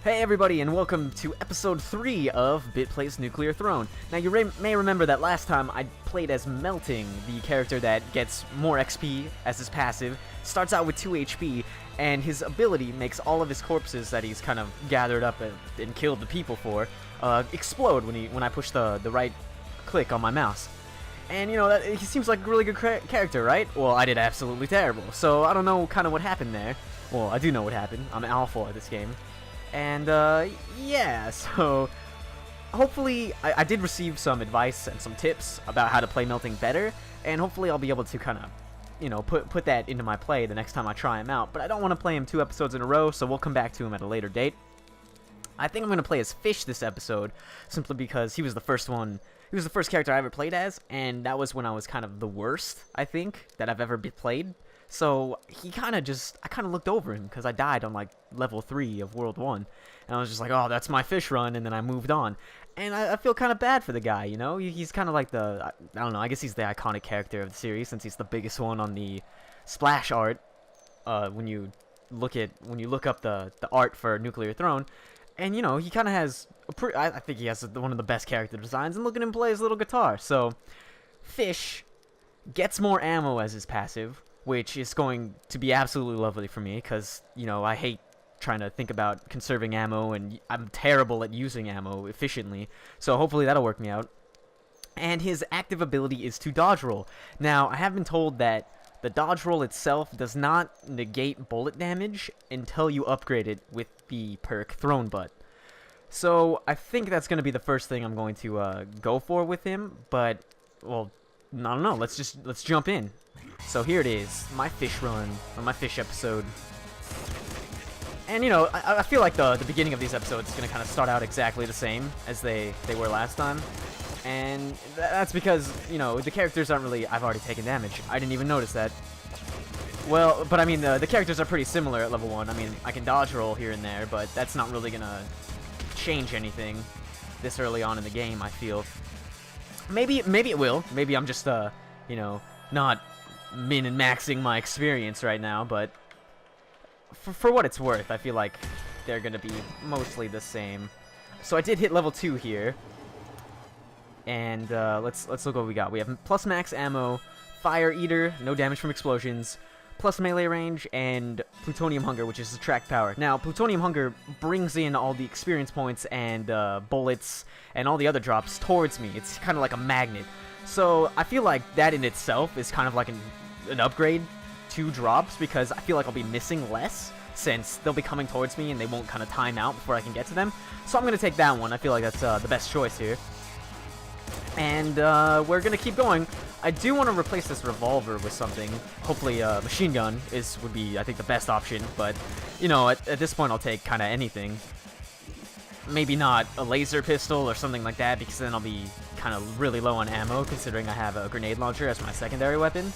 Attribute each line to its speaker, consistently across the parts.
Speaker 1: Hey everybody, and welcome to episode 3 of BitPlay's Nuclear Throne. Now you may remember that last time I played as Melting, the character that gets more XP as his passive, starts out with 2 HP, and his ability makes all of his corpses that he's kind of gathered up and killed the people for, explode when I push the right click on my mouse. And you know, he seems like a really good character, right? Well, I did absolutely terrible, so I don't know kind of what happened there. Well, I do know what happened. I'm alpha at this game. And, yeah, so hopefully I did receive some advice and some tips about how to play Melting better, and hopefully I'll be able to kind of, you know, put that into my play the next time I try him out. But I don't want to play him 2 episodes in a row, so we'll come back to him at a later date. I think I'm going to play as Fish this episode, simply because he was the first character I ever played as, and that was when I was kind of the worst, I think, that I've ever played. So I kind of looked over him because I died on like level 3 of World 1, and I was just like, oh, that's my fish run, and then I moved on. And I feel kind of bad for the guy, you know? He's kind of like I don't know, I guess he's the iconic character of the series since he's the biggest one on the splash art. When you look up the art for Nuclear Throne, and you know, he kind of has I think he has one of the best character designs, and look at him play his little guitar. So Fish gets more ammo as his passive, which is going to be absolutely lovely for me, because, you know, I hate trying to think about conserving ammo, and I'm terrible at using ammo efficiently, so hopefully that'll work me out. And his active ability is to dodge roll. Now, I have been told that the dodge roll itself does not negate bullet damage until you upgrade it with the perk Throne Butt. So, I think that's going to be the first thing I'm going to go for with him, but, well, I don't know, let's jump in. So here it is, my fish run, or my fish episode. And you know, I feel like the beginning of these episodes is going to kind of start out exactly the same as they were last time. And that's because, you know, the characters aren't really, I've already taken damage. I didn't even notice that. Well, but I mean, the characters are pretty similar at level 1. I mean, I can dodge roll here and there, but that's not really going to change anything this early on in the game, I feel. Maybe it will. Maybe I'm just, you know, not min and maxing my experience right now, but for what it's worth, I feel like they're gonna be mostly the same. So I did hit level 2 here, and let's look what we got. We have plus max ammo, fire eater, no damage from explosions, plus melee range, and plutonium hunger, which is attract power. Now, plutonium hunger brings in all the experience points and bullets and all the other drops towards me. It's kind of like a magnet. So I feel like that in itself is kind of like an upgrade to drops, because I feel like I'll be missing less since they'll be coming towards me and they won't kind of time out before I can get to them. So I'm going to take that one. I feel like that's the best choice here. And we're going to keep going. I do want to replace this revolver with something. Hopefully machine gun would be, I think, the best option. But, you know, at this point I'll take kind of anything. Maybe not a laser pistol or something like that, because then I'll be kind of really low on ammo, considering I have a grenade launcher as my secondary weapon.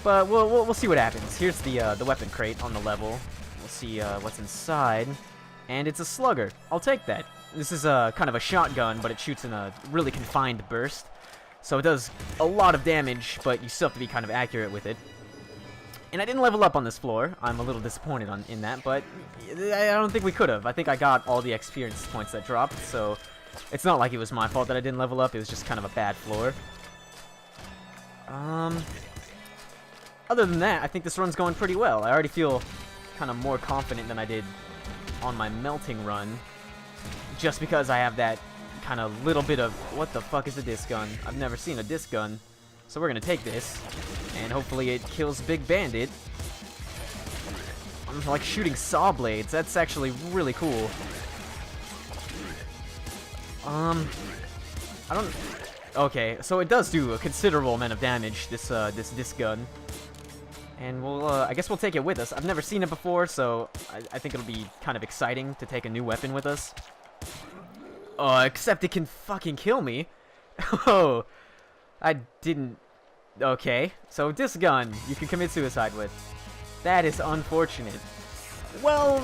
Speaker 1: But we'll see what happens. Here's the weapon crate on the level. We'll see what's inside, and it's a slugger. I'll take that. This is kind of a shotgun, but it shoots in a really confined burst, so it does a lot of damage, but you still have to be kind of accurate with it. And I didn't level up on this floor. I'm a little disappointed in that, but I don't think we could have. I think I got all the experience points that dropped, so it's not like it was my fault that I didn't level up. It was just kind of a bad floor. Other than that, I think this run's going pretty well. I already feel kind of more confident than I did on my Melting run, just because I have that kind of little bit of, what the fuck is a disc gun? I've never seen a disc gun. So we're going to take this, and hopefully it kills Big Bandit. I'm like shooting saw blades. That's actually really cool. I don't... Okay, so it does do a considerable amount of damage, this disc gun. And I guess we'll take it with us. I've never seen it before, so I think it'll be kind of exciting to take a new weapon with us. Except it can fucking kill me. Oh, I didn't... Okay, so disc gun, you can commit suicide with. That is unfortunate. Well,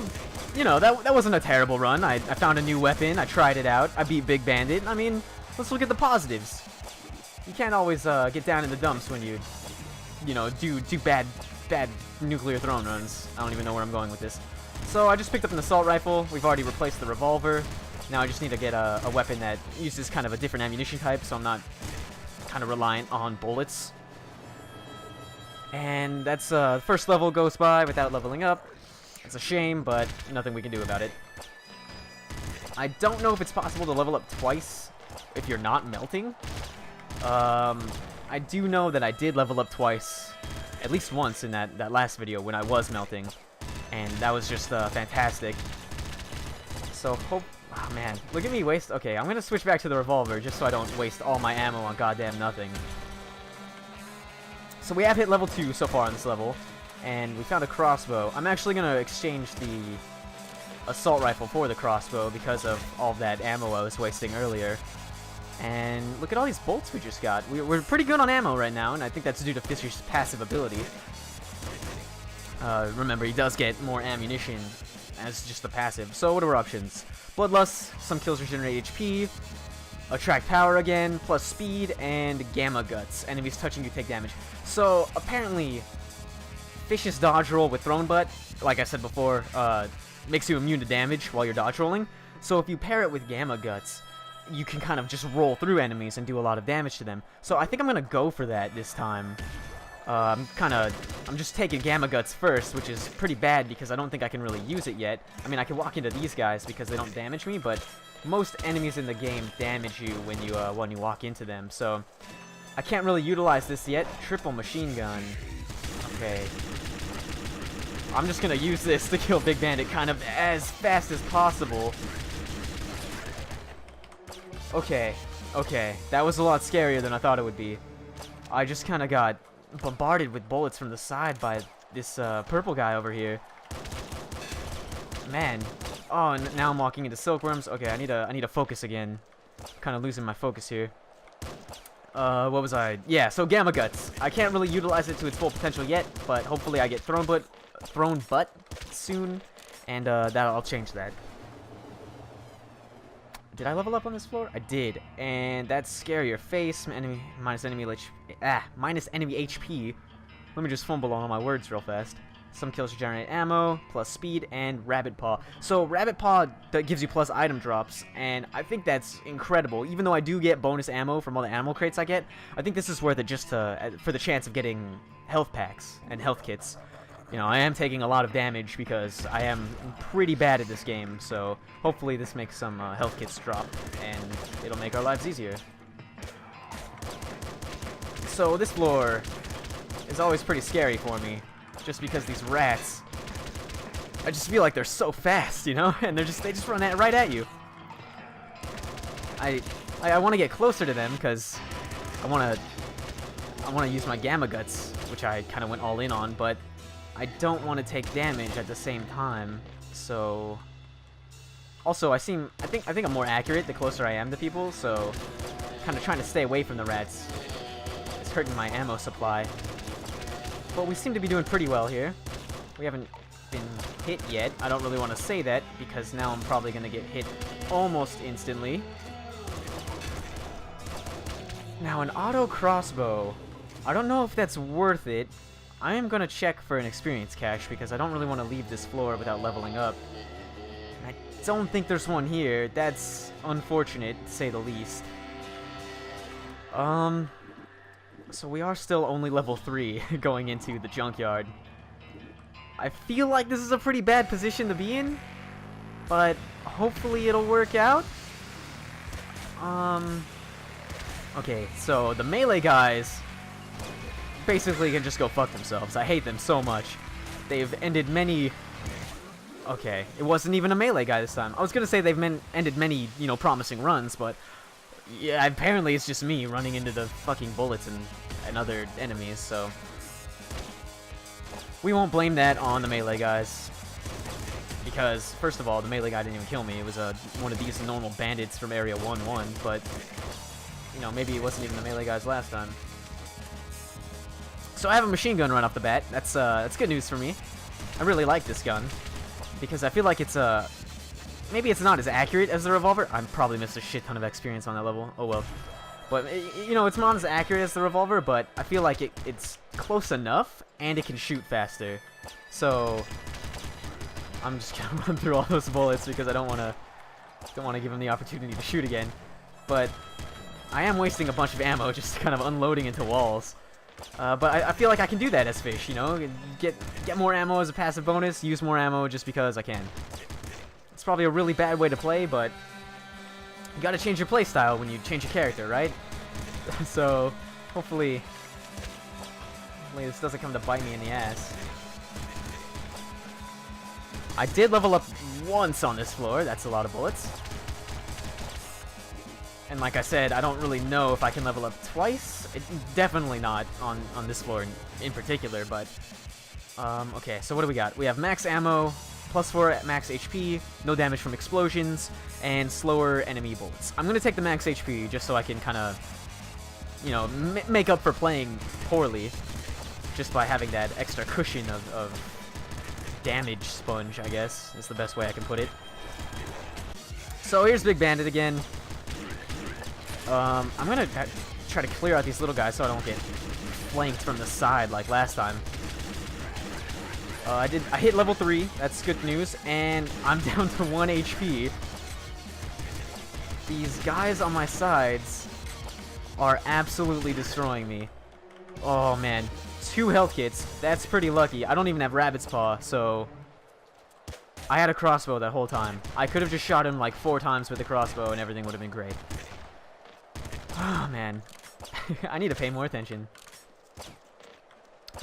Speaker 1: you know, that wasn't a terrible run. I found a new weapon, I tried it out, I beat Big Bandit. I mean, let's look at the positives. You can't always get down in the dumps when you know, do bad Nuclear Throne runs. I don't even know where I'm going with this. So I just picked up an assault rifle. We've already replaced the revolver. Now I just need to get a weapon that uses kind of a different ammunition type, so I'm not kind of reliant on bullets. And that's first level goes by without leveling up. It's a shame, but nothing we can do about it. I don't know if it's possible to level up twice if you're not melting. I do know that I did level up twice, at least once in that last video when I was melting. And that was just fantastic. So hope... Oh man, look at me waste... Okay, I'm gonna switch back to the revolver just so I don't waste all my ammo on goddamn nothing. So we have hit level 2 so far on this level, and we found a crossbow. I'm actually gonna exchange the assault rifle for the crossbow because of all that ammo I was wasting earlier. And look at all these bolts we just got. We're pretty good on ammo right now, and I think that's due to Fisher's passive ability. Remember, he does get more ammunition as just the passive. So what are our options? Bloodlust, some kills regenerate HP, attract power again, plus speed, and gamma guts. Enemies touching you take damage. So apparently, Fish's dodge roll with thrown butt, like I said before, makes you immune to damage while you're dodge rolling. So if you pair it with gamma guts, you can kind of just roll through enemies and do a lot of damage to them. So I think I'm gonna go for that this time. I'm just taking Gamma Guts first, which is pretty bad because I don't think I can really use it yet. I mean, I can walk into these guys because they don't damage me, but most enemies in the game damage you when you walk into them. So I can't really utilize this yet. Triple machine gun. Okay. I'm just gonna use this to kill Big Bandit kind of as fast as possible. Okay. Okay. That was a lot scarier than I thought it would be. I just kind of got bombarded with bullets from the side by this purple guy over here. Man. Oh, and now I'm walking into silkworms. Okay, I need to focus again. Kind of losing my focus here. What was I? Yeah, so Gamma Guts. I can't really utilize it to its full potential yet, but hopefully I get thrown butt soon, and I'll change that. Did I level up on this floor? I did, and that's scarier. Face, minus enemy HP. Let me just fumble on all my words real fast. Some kills regenerate ammo, plus speed, and Rabbit Paw. So Rabbit Paw gives you plus item drops, and I think that's incredible. Even though I do get bonus ammo from all the animal crates I get, I think this is worth it just for the chance of getting health packs and health kits. You know, I am taking a lot of damage because I am pretty bad at this game, so hopefully this makes some health kits drop, and it'll make our lives easier. So this floor is always pretty scary for me, just because these rats, I just feel like they're so fast, you know, and they just run right at you. I want to get closer to them because I want to use my Gamma Guts, which I kind of went all in on, but I don't want to take damage at the same time. So also I think I'm more accurate the closer I am to people, so kind of trying to stay away from the rats. It's hurting my ammo supply. But we seem to be doing pretty well here. We haven't been hit yet. I don't really want to say that because now I'm probably going to get hit almost instantly. Now an auto crossbow. I don't know if that's worth it. I am going to check for an experience cache because I don't really want to leave this floor without leveling up. I don't think there's one here. That's unfortunate, to say the least. So we are still only level 3 going into the junkyard. I feel like this is a pretty bad position to be in, but hopefully it'll work out. Okay, so the melee guys basically can just go fuck themselves. I hate them so much. They've ended many... Okay, it wasn't even a melee guy this time. I was gonna say they've ended many, you know, promising runs, but yeah, apparently it's just me running into the fucking bullets and other enemies, so we won't blame that on the melee guys. Because, first of all, the melee guy didn't even kill me. It was one of these normal bandits from Area 1-1, but, you know, maybe it wasn't even the melee guys last time. So I have a machine gun right off the bat. That's good news for me. I really like this gun because I feel like it's maybe it's not as accurate as the revolver. I probably missed a shit ton of experience on that level. Oh well. But you know, it's not as accurate as the revolver, but I feel like it's close enough and it can shoot faster. So I'm just gonna run through all those bullets because I don't wanna give him the opportunity to shoot again. But I am wasting a bunch of ammo just kind of unloading into walls. But I feel like I can do that as Fish, you know? Get more ammo as a passive bonus, use more ammo just because I can. It's probably a really bad way to play, but you gotta change your playstyle when you change your character, right? So, hopefully this doesn't come to bite me in the ass. I did level up once on this floor, that's a lot of bullets. And like I said, I don't really know if I can level up twice. Definitely not on this floor in particular, but... okay, so what do we got? We have max ammo, +4 at max HP, no damage from explosions, and slower enemy bullets. I'm gonna take the max HP just so I can kind of, you know, make up for playing poorly, just by having that extra cushion of damage sponge, I guess, is the best way I can put it. So here's Big Bandit again. I'm gonna try to clear out these little guys so I don't get flanked from the side like last time. I hit level 3, that's good news, and I'm down to 1 HP. These guys on my sides are absolutely destroying me. Oh man, 2 health kits, that's pretty lucky. I don't even have Rabbit's Paw, so I had a crossbow that whole time. I could have just shot him like 4 times with the crossbow and everything would have been great. Oh man, I need to pay more attention.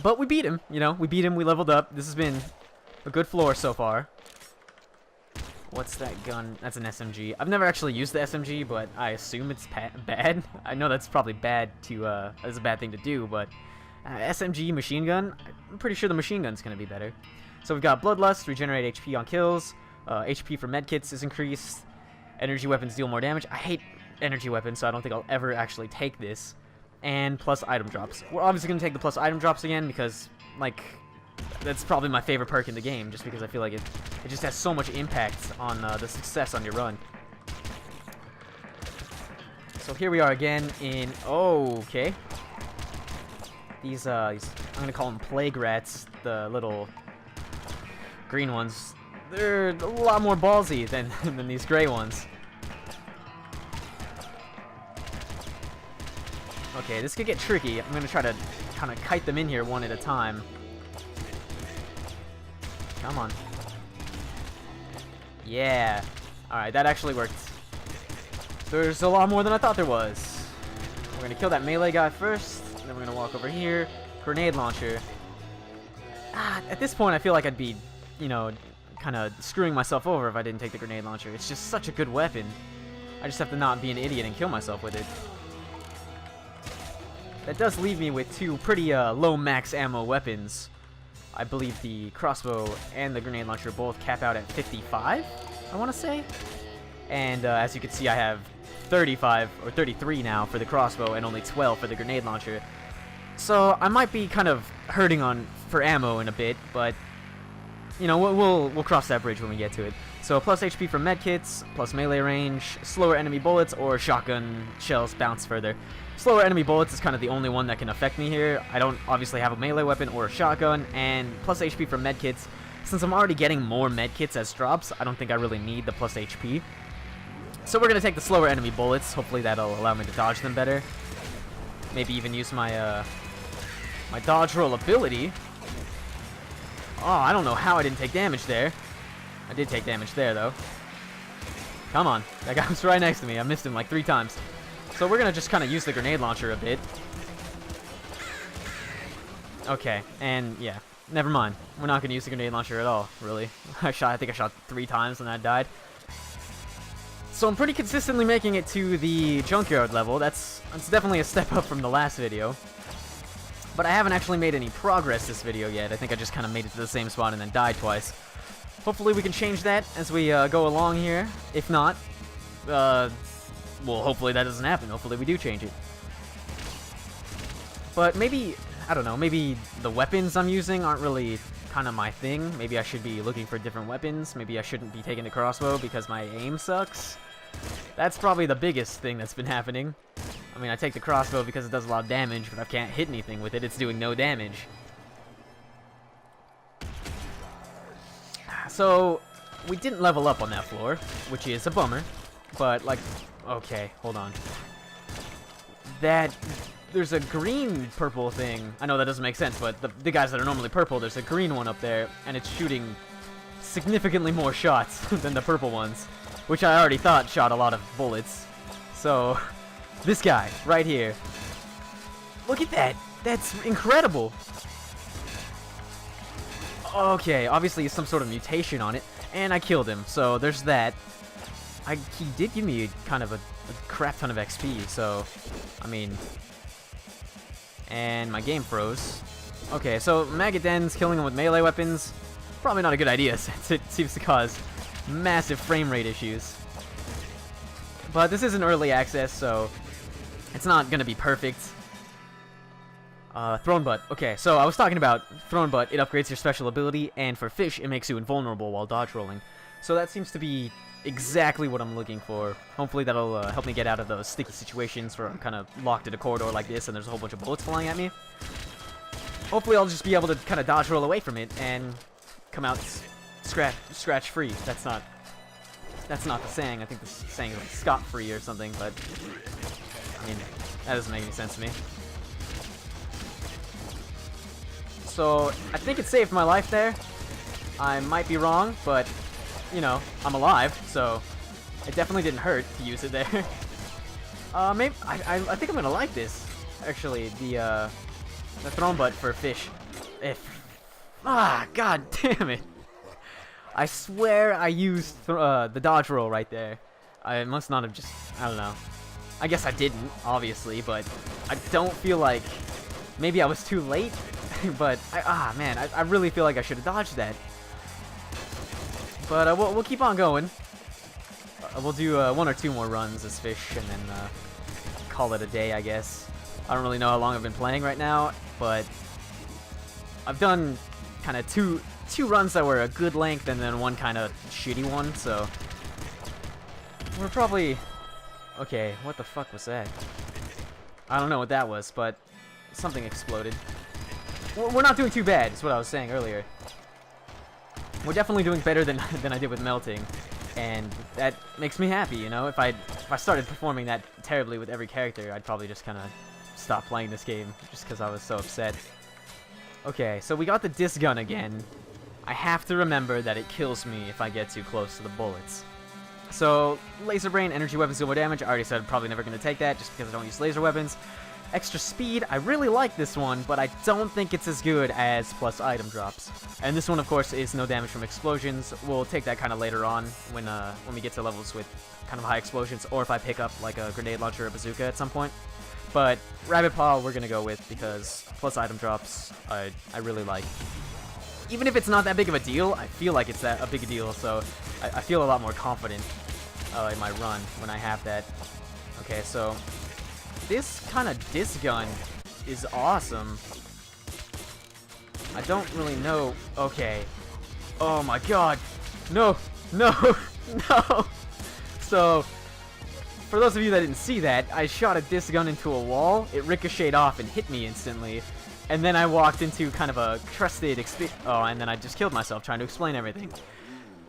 Speaker 1: But we beat him, you know, we beat him, we leveled up. This has been a good floor so far. What's that gun? That's an SMG. I've never actually used the SMG, but I assume it's bad. I know that's probably bad to, that's a bad thing to do, but SMG machine gun, I'm pretty sure the machine gun's gonna be better. So we've got Bloodlust, regenerate HP on kills, HP for medkits is increased, energy weapons deal more damage. I hate energy weapons, so I don't think I'll ever actually take this. And plus item drops. We're obviously going to take the plus item drops again because, like, that's probably my favorite perk in the game, just because I feel like it just has so much impact on the success on your run. So here we are again in... Oh, okay. These I'm going to call them plague rats, the little green ones. They're a lot more ballsy than these gray ones. Okay, this could get tricky. I'm gonna try to kind of kite them in here one at a time. Come on. Yeah. Alright, that actually worked. There's a lot more than I thought there was. We're gonna kill that melee guy first, and then we're gonna walk over here. Grenade launcher. At this point, I feel like I'd be, you know, kind of screwing myself over if I didn't take the grenade launcher. It's just such a good weapon. I just have to not be an idiot and kill myself with it. That does leave me with 2 pretty low max ammo weapons. I believe the crossbow and the grenade launcher both cap out at 55, I want to say. And as you can see, I have 35 or 33 now for the crossbow and only 12 for the grenade launcher. So I might be kind of hurting for ammo in a bit, but you know, we'll cross that bridge when we get to it. So plus HP from medkits, plus melee range, slower enemy bullets, or shotgun shells bounce further. Slower enemy bullets is kind of the only one that can affect me here. I don't obviously have a melee weapon or a shotgun, and plus HP from medkits. Since I'm already getting more medkits as drops, I don't think I really need the plus HP. So we're going to take the slower enemy bullets. Hopefully that'll allow me to dodge them better. Maybe even use my my dodge roll ability. Oh, I don't know how I didn't take damage there. I did take damage there, though. Come on. That guy was right next to me. I missed him like 3 times. So we're going to just kind of use the grenade launcher a bit. Okay, and yeah, never mind. We're not going to use the grenade launcher at all, really. I think I shot 3 times and I died. So I'm pretty consistently making it to the junkyard level. That's definitely a step up from the last video. But I haven't actually made any progress this video yet. I think I just kind of made it to the same spot and then died twice. Hopefully we can change that as we go along here. If not, well, hopefully that doesn't happen. Hopefully we do change it. But maybe, I don't know, maybe the weapons I'm using aren't really kind of my thing. Maybe I should be looking for different weapons. Maybe I shouldn't be taking the crossbow because my aim sucks. That's probably the biggest thing that's been happening. I mean, I take the crossbow because it does a lot of damage, but I can't hit anything with it. It's doing no damage. So, we didn't level up on that floor, which is a bummer. But, like, okay, hold on. There's a green-purple thing. I know that doesn't make sense, but the guys that are normally purple, there's a green one up there, and it's shooting significantly more shots than the purple ones, which I already thought shot a lot of bullets. So, this guy, right here. Look at that! That's incredible! Okay, obviously some sort of mutation on it, and I killed him, so there's that. He did give me kind of a crap ton of XP, so, I mean... And my game froze. Okay, so Magaden's killing him with melee weapons, probably not a good idea, since it seems to cause massive frame rate issues. But this isn't early access, so it's not gonna be perfect. Thrown Butt. Okay, so I was talking about Thrown Butt. It upgrades your special ability, and for fish, it makes you invulnerable while dodge rolling. So that seems to be exactly what I'm looking for. Hopefully that'll help me get out of those sticky situations where I'm kind of locked in a corridor like this and there's a whole bunch of bullets flying at me. Hopefully I'll just be able to kind of dodge roll away from it and come out scratch free. That's not the saying. I think the saying is like scot-free or something, but I mean, that doesn't make any sense to me. So, I think it saved my life there. I might be wrong, but, you know, I'm alive, so it definitely didn't hurt to use it there. Maybe, I think I'm gonna like this, actually, the Thrown Butt for fish. God damn it. I swear I used the dodge roll right there. I must not have just, I don't know. I guess I didn't, obviously, but I don't feel like, maybe I was too late. But, man, I really feel like I should have dodged that. But we'll keep on going. We'll do 1 or 2 more runs as fish, and then call it a day, I guess. I don't really know how long I've been playing right now, but I've done kind of two runs that were a good length, and then one kind of shitty one, so we're probably... Okay, what the fuck was that? I don't know what that was, but something exploded. We're not doing too bad, is what I was saying earlier. We're definitely doing better than I did with melting, and that makes me happy, you know? If I started performing that terribly with every character, I'd probably just kind of stop playing this game, just because I was so upset. Okay, so we got the disc gun again. I have to remember that it kills me if I get too close to the bullets. So, laser brain, energy weapons deal more damage. I already said I'm probably never going to take that, just because I don't use laser weapons. Extra speed, I really like this one, but I don't think it's as good as plus item drops. And this one, of course, is no damage from explosions. We'll take that kind of later on when we get to levels with kind of high explosions, or if I pick up like a grenade launcher or a bazooka at some point. But Rabbit Paw, we're gonna go with because plus item drops, I really like. Even if it's not that big of a deal, I feel like it's a big deal, so I feel a lot more confident in my run when I have that. Okay, so this kind of disc gun is awesome. I don't really know. Okay. Oh my god. No. No. No. So, for those of you that didn't see that, I shot a disc gun into a wall. It ricocheted off and hit me instantly. And then I walked into kind of a trusted and then I just killed myself trying to explain everything.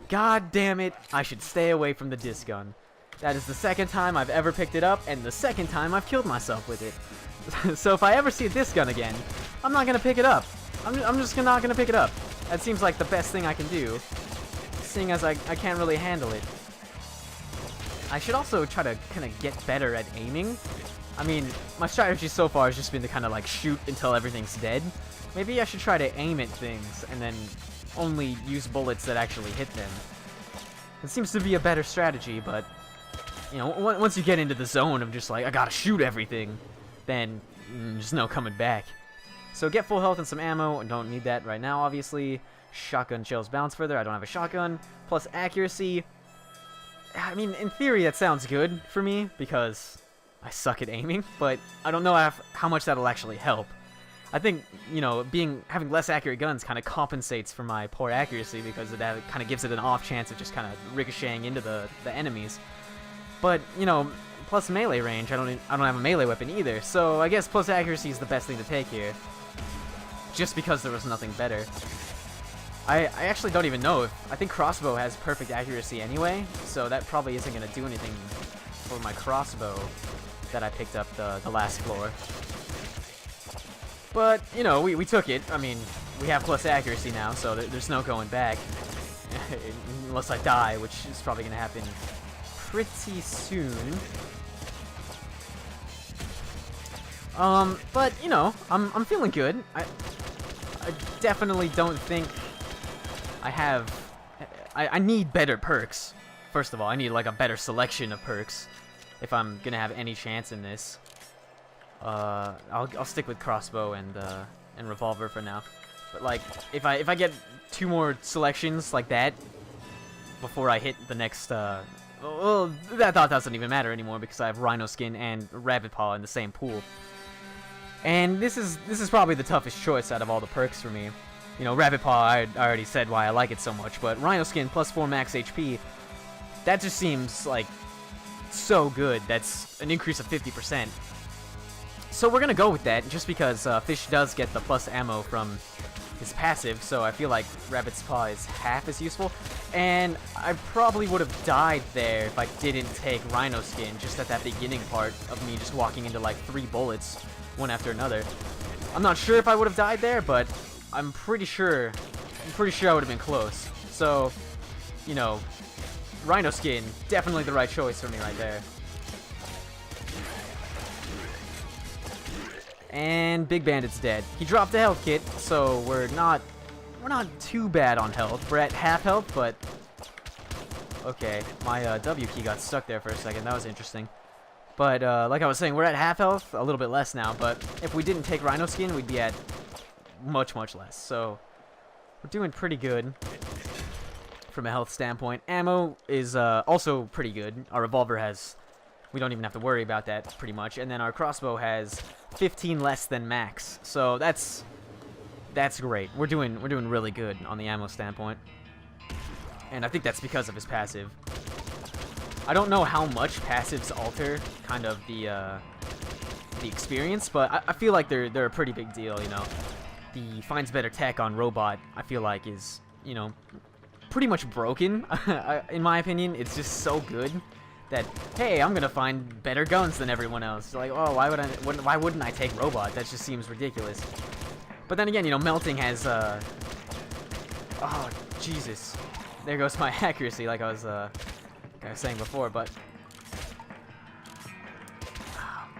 Speaker 1: God damn it. I should stay away from the disc gun. That is the second time I've ever picked it up, and the second time I've killed myself with it. So if I ever see a disc gun again, I'm not going to pick it up. I'm just not going to pick it up. That seems like the best thing I can do, seeing as I can't really handle it. I should also try to kind of get better at aiming. I mean, my strategy so far has just been to kind of like shoot until everything's dead. Maybe I should try to aim at things and then only use bullets that actually hit them. It seems to be a better strategy, but you know, once you get into the zone of just like, I gotta shoot everything, then there's no coming back. So get full health and some ammo. Don't need that right now, obviously. Shotgun shells bounce further. I don't have a shotgun. Plus accuracy. I mean, in theory, that sounds good for me, because I suck at aiming, but I don't know how much that'll actually help. I think, you know, having less accurate guns kind of compensates for my poor accuracy, because that kind of gives it an off chance of just kind of ricocheting into the enemies. But, you know, plus melee range, I don't have a melee weapon either, so I guess plus accuracy is the best thing to take here. Just because there was nothing better. I actually don't even know if... I think crossbow has perfect accuracy anyway, so that probably isn't going to do anything for my crossbow that I picked up the last floor. But, you know, we took it. I mean, we have plus accuracy now, so there's no going back. Unless I die, which is probably going to happen pretty soon. But, you know, I'm feeling good. I definitely don't think I have... I need better perks. First of all, I need, like, a better selection of perks if I'm gonna have any chance in this. I'll stick with crossbow and revolver for now. But, like, if I get 2 more selections like that before I hit the next, well, that doesn't even matter anymore because I have Rhino Skin and Rabbit Paw in the same pool. And this is probably the toughest choice out of all the perks for me. You know, Rabbit Paw, I already said why I like it so much, but Rhino Skin plus 4 max HP, that just seems like so good. That's an increase of 50%. So we're gonna go with that, just because Fish does get the plus ammo from his passive, so I feel like Rabbit's Paw is half as useful. And I probably would have died there if I didn't take Rhino Skin just at that beginning part of me just walking into like 3 bullets, one after another. I'm not sure if I would have died there, but I'm pretty sure I would have been close. So, you know, Rhino Skin, definitely the right choice for me right there. And Big Bandit's dead. He dropped a health kit, so we're not too bad on health. We're at half health, but okay, my W key got stuck there for a second. That was interesting. But like I was saying, we're at half health, a little bit less now. But if we didn't take Rhino Skin, we'd be at much less. So we're doing pretty good from a health standpoint. Ammo is also pretty good. Our revolver has... we don't even have to worry about that, pretty much. And then our crossbow has 15 less than max. So that's great. We're doing really good on the ammo standpoint. And I think that's because of his passive. I don't know how much passives alter kind of the experience, but I feel like they're a pretty big deal, you know. The finds better tech on robot, I feel like, is, you know, pretty much broken. In my opinion, it's just so good that, hey, I'm gonna find better guns than everyone else. Like, oh, why wouldn't I take robot? That just seems ridiculous. But then again, you know, melting has oh, Jesus. There goes my accuracy, like I was saying before, but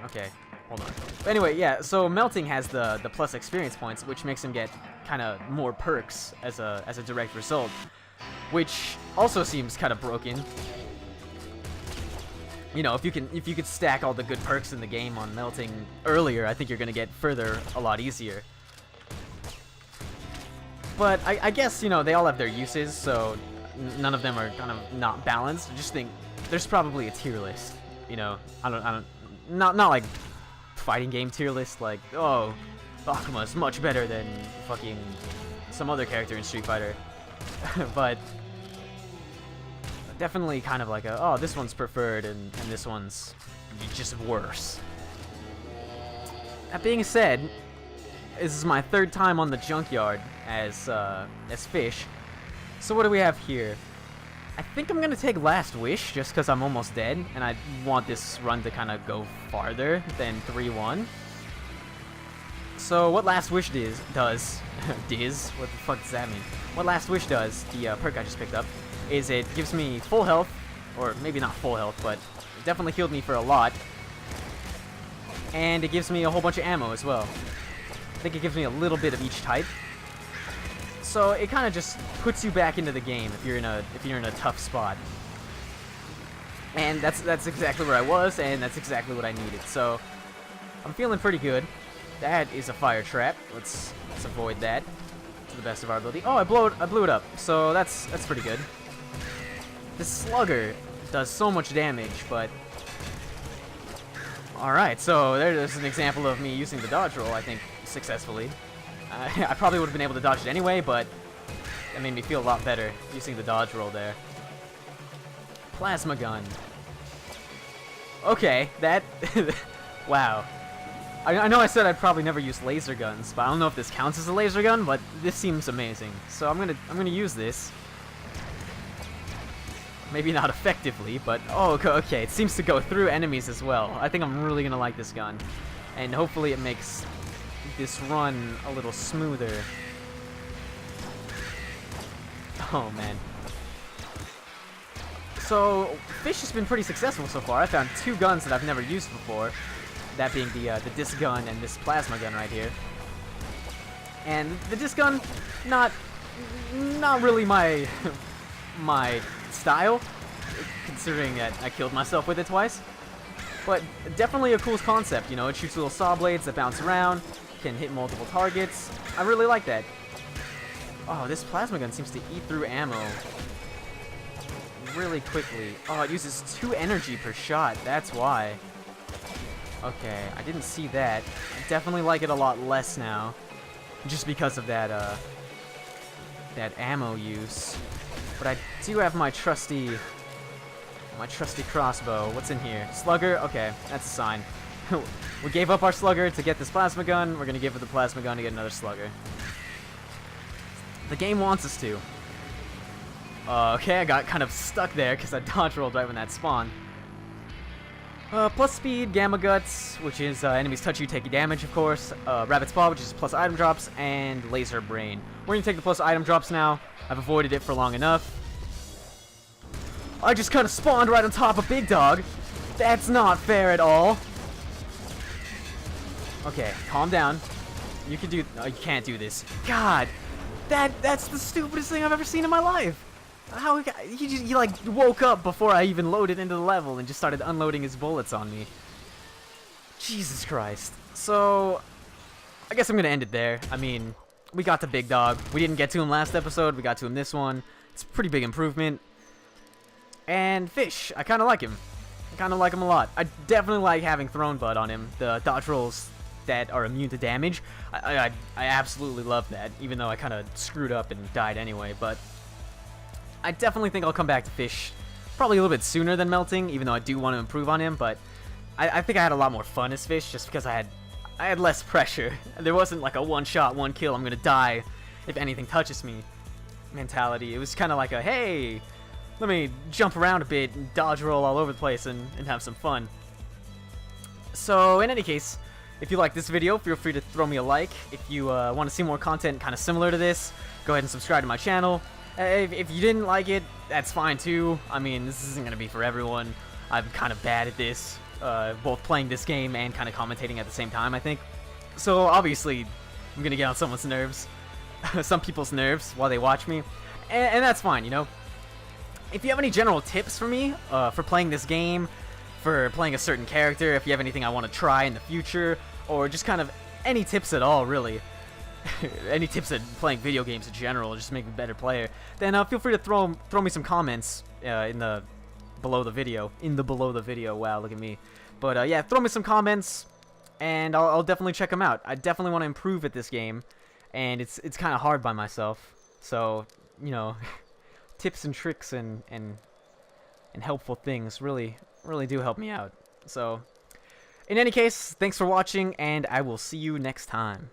Speaker 1: okay, hold on. But anyway, yeah, so melting has the plus experience points, which makes him get kind of more perks as a direct result, which also seems kind of broken. You know, if you could stack all the good perks in the game on melting earlier, I think you're gonna get further a lot easier. But I guess, you know, they all have their uses, so none of them are kind of not balanced. I just think there's probably a tier list. You know, not like fighting game tier list, like, oh, Bakuma's much better than fucking some other character in Street Fighter. But definitely kind of like a, oh, this one's preferred and this one's just worse. That being said, this is my 3rd time on the junkyard as Fish. So what do we have here? I think I'm gonna take Last Wish just because I'm almost dead and I want this run to kind of go farther than 3-1. So what Last Wish does, what the fuck does that mean? What Last Wish does, the perk I just picked up, is it gives me full health, or maybe not full health, but it definitely healed me for a lot. And it gives me a whole bunch of ammo as well. I think it gives me a little bit of each type. So it kind of just puts you back into the game if you're in a tough spot. And that's exactly where I was, and that's exactly what I needed. So I'm feeling pretty good. That is a fire trap. Let's avoid that to the best of our ability. Oh, I blew it up. So that's pretty good. This slugger does so much damage, but all right. So there's an example of me using the dodge roll, I think, successfully. I probably would have been able to dodge it anyway, but that made me feel a lot better using the dodge roll there. Plasma gun. Okay, that wow. I know I said I'd probably never use laser guns, but I don't know if this counts as a laser gun, but this seems amazing. So I'm gonna use this. Maybe not effectively, but oh, okay, it seems to go through enemies as well. I think I'm really gonna like this gun, and hopefully it makes this run a little smoother. Oh man. So Fish has been pretty successful so far. I found 2 guns that I've never used before. That being the disc gun and this plasma gun right here. And the disc gun, not really my my style, considering that I killed myself with it twice. But definitely a cool concept, you know. It shoots little saw blades that bounce around, can hit multiple targets. I really like that. Oh, this plasma gun seems to eat through ammo really quickly. Oh, it uses 2 energy per shot. That's why. Okay, I didn't see that. I definitely like it a lot less now, just because of that that ammo use. But I do have my trusty crossbow. What's in here? Slugger? Okay, that's a sign. We gave up our slugger to get this plasma gun. We're gonna give it the plasma gun to get another slugger. The game wants us to. Okay, I got kind of stuck there because I dodge rolled right when that spawned. Plus speed, Gamma Guts, which is enemies touch you, take you damage, of course. Rabbit's Paw, which is plus item drops, and Laser Brain. We're gonna take the plus item drops now. I've avoided it for long enough. I just kind of spawned right on top of Big Dog. That's not fair at all. Okay, calm down. You can do. You can't do this. God, that's the stupidest thing I've ever seen in my life. How he like woke up before I even loaded into the level and just started unloading his bullets on me. Jesus Christ. So I guess I'm gonna end it there. I mean, we got to Big Dog. We didn't get to him last episode. We got to him this one. It's a pretty big improvement. And Fish, I kind of like him. I kind of like him a lot. I definitely like having Thrown Butt on him. The dodge rolls that are immune to damage. I absolutely love that, even though I kind of screwed up and died anyway. But I definitely think I'll come back to Fish probably a little bit sooner than Melting, even though I do want to improve on him. But I think I had a lot more fun as Fish just because I had less pressure. There wasn't like a one-shot, one-kill, I'm gonna die if anything touches me mentality. It was kind of like a, hey, let me jump around a bit and dodge roll all over the place and have some fun. So in any case, if you like this video, feel free to throw me a like. If you want to see more content kind of similar to this, go ahead and subscribe to my channel. If you didn't like it, that's fine too. I mean, this isn't going to be for everyone. I'm kind of bad at this, both playing this game and kind of commentating at the same time, I think. So obviously, I'm going to get on someone's nerves, some people's nerves while they watch me. And that's fine, you know. If you have any general tips for me for playing this game, for playing a certain character, if you have anything I want to try in the future, or just kind of any tips at all, really, any tips at playing video games in general, just to make me a better player, then feel free to throw me some comments in the below the video. Wow, look at me. But yeah, throw me some comments, and I'll definitely check them out. I definitely want to improve at this game, and it's kind of hard by myself. So, you know, tips and tricks and helpful things really do help me out. So, in any case, thanks for watching, and I will see you next time.